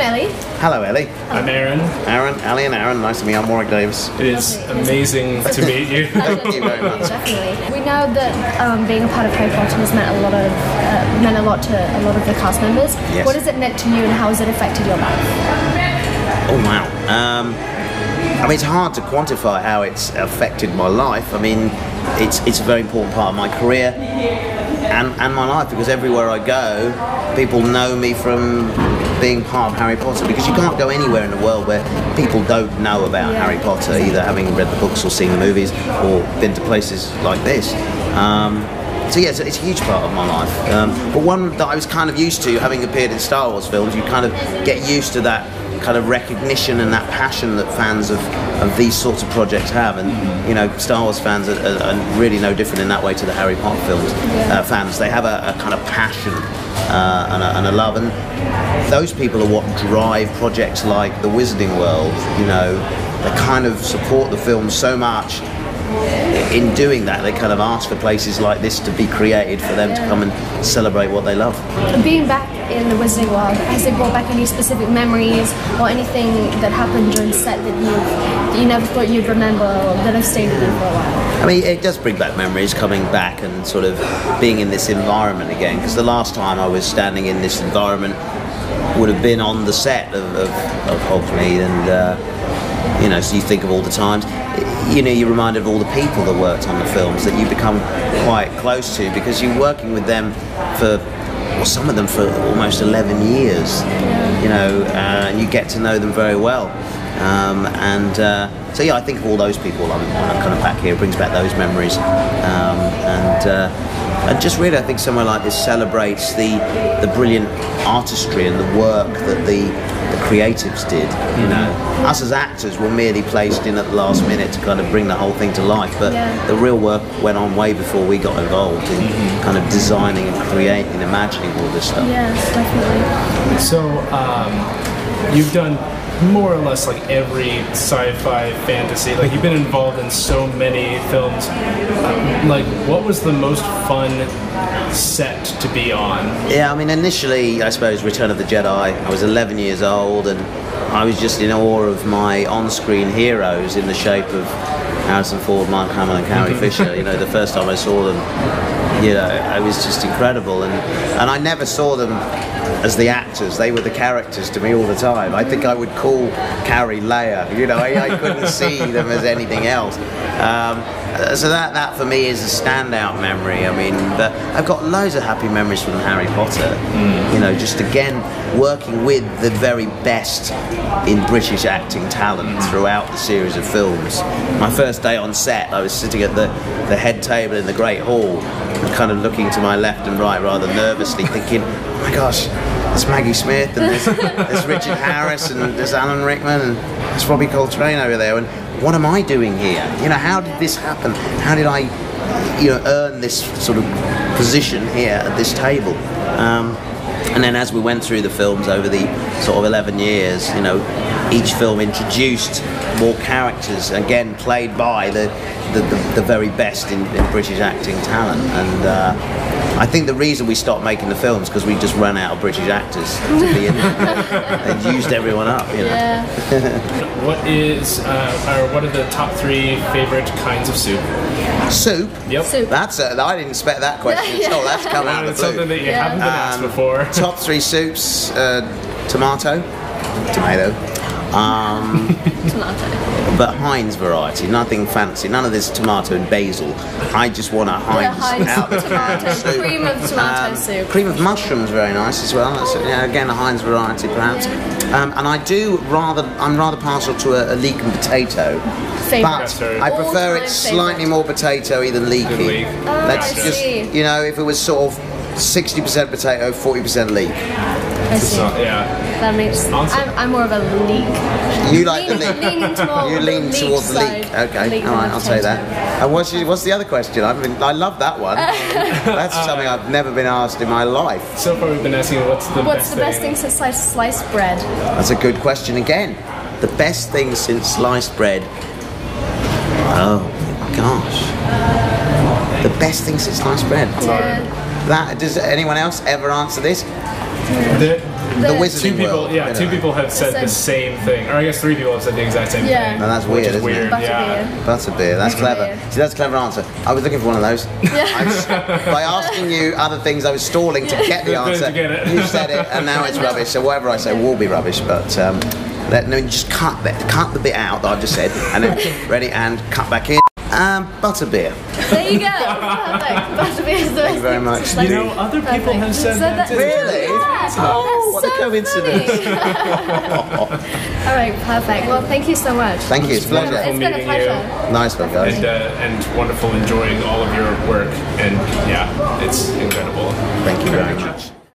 I'm Ellie. Hello, Ellie. I'm Aaron. Ellie and Aaron. Nice to meet you. I'm Warwick Davis. It is amazing to meet you. Thank you very much. Definitely. We know that being a part of Harry Potter has meant a lot to a lot of the cast members. Yes. What has it meant to you, and how has it affected your life? Oh wow. I mean, it's hard to quantify how it's affected my life. I mean, it's a very important part of my career and my life, because everywhere I go, people know me from being part of Harry Potter, because you can't go anywhere in the world where people don't know about Harry Potter, either having read the books or seen the movies or been to places like this. So yeah, it's a huge part of my life. But one that I was kind of used to, having appeared in Star Wars films, you kind of get used to that kind of recognition and that passion that fans of these sorts of projects have, and you know, Star Wars fans are really no different in that way to the Harry Potter films fans. They have a kind of passion and a love, and those people are what drive projects like the Wizarding World. You know, they kind of support the film so much. In doing that, they kind of ask for places like this to be created for them to come and celebrate what they love. Being back in the Wizarding World, has it brought back any specific memories or anything that happened during set that you never thought you'd remember, or that have stayed with you for a while? I mean, it does bring back memories, coming back and sort of being in this environment again, because the last time I was standing in this environment would have been on the set of Hogsmeade, and you know, so you think of all the times. You know, you're reminded of all the people that worked on the films that you become quite close to, because you're working with them for, well, some of them for almost 11 years, you know, and you get to know them very well. So yeah, I think of all those people when I'm kind of back here. It brings back those memories, and just really, I think somewhere like this celebrates the brilliant artistry and the work that the creatives did. You know, us as actors were merely placed in at the last minute to kind of bring the whole thing to life, but the real work went on way before we got involved in kind of designing and creating and imagining all this stuff. Yes, definitely. So, you've done more or less like every sci-fi fantasy, like you've been involved in so many films. Like, what was the most fun set to be on? Yeah, I mean, initially, I suppose Return of the Jedi, I was 11 years old, and I was just in awe of my on-screen heroes in the shape of Harrison Ford, Mark Hamill and Carrie Fisher. You know, the first time I saw them, you know, it was just incredible, and I never saw them as the actors. They were the characters to me all the time. I think I would call Carrie Leia, you know, I couldn't see them as anything else. So that for me is a standout memory. I mean, but I've got loads of happy memories from Harry Potter. You know, just again working with the very best in British acting talent throughout the series of films. My first day on set, I was sitting at the head table in the Great Hall, kind of looking to my left and right rather nervously, thinking, oh my gosh, there's Maggie Smith, and there's Richard Harris, and there's Alan Rickman, and there's Robbie Coltrane over there, and what am I doing here? You know, how did this happen? How did I, you know, earn this sort of position here at this table? And then as we went through the films over the sort of 11 years, you know, each film introduced more characters, again played by the very best in British acting talent, and I think the reason we stopped making the films because we just ran out of British actors to be in them. They used everyone up, you know. Yeah. What are the top 3 favorite kinds of soup? Soup? Yep. Soup. I didn't expect that question. So that's come out of the blue. Something that you haven't been asked before. Top 3 soups: tomato, but Heinz variety, nothing fancy, none of this tomato and basil. I just want a Heinz out of the can soup. Cream of tomato soup. Cream of mushrooms, very nice as well. That's, yeah, again, a Heinz variety perhaps. And I'm rather partial to a leek and potato. But I prefer it slightly more potatoey than leaky. Let's just, you know, if it was sort of 60% potato, 40% leek. I see. That makes sense. Awesome. I'm more of a leek. You like the leek? You lean towards the leek. Okay, all right, I'll say that. And what's the other question? I love that one. That's something I've never been asked in my life. So far we've been asking what's the best thing since sliced bread? That's a good question again. The best thing since sliced bread. Oh my gosh. The best thing since sliced bread. Yeah. Does anyone else ever answer this? The Wizarding Two people, World. yeah, you two know. people have said the same thing, or I guess 3 people have said the exact same Yeah. thing. No, that's Which weird, is isn't weird. it? Butterbeer. Butterbeer, that's clever. Butterbeer. See, that's a clever answer. I was looking for one of those. By asking you other things, I was stalling to get the answer. To get it. You said it, and now it's rubbish. So whatever I say will be rubbish. But no, just cut the bit out that I've just said, and then ready and cut back in. Butterbeer. There you go. Perfect. Butterbeer is the best. Thank you very much. You know, other people have said that too. Really? Yeah. Oh, what a coincidence. All right, perfect. Well, thank you so much. Thank you. It's a pleasure. It's been a meeting pleasure. Nice one, guys. And wonderful enjoying all of your work, and yeah, it's incredible. Thank you very much.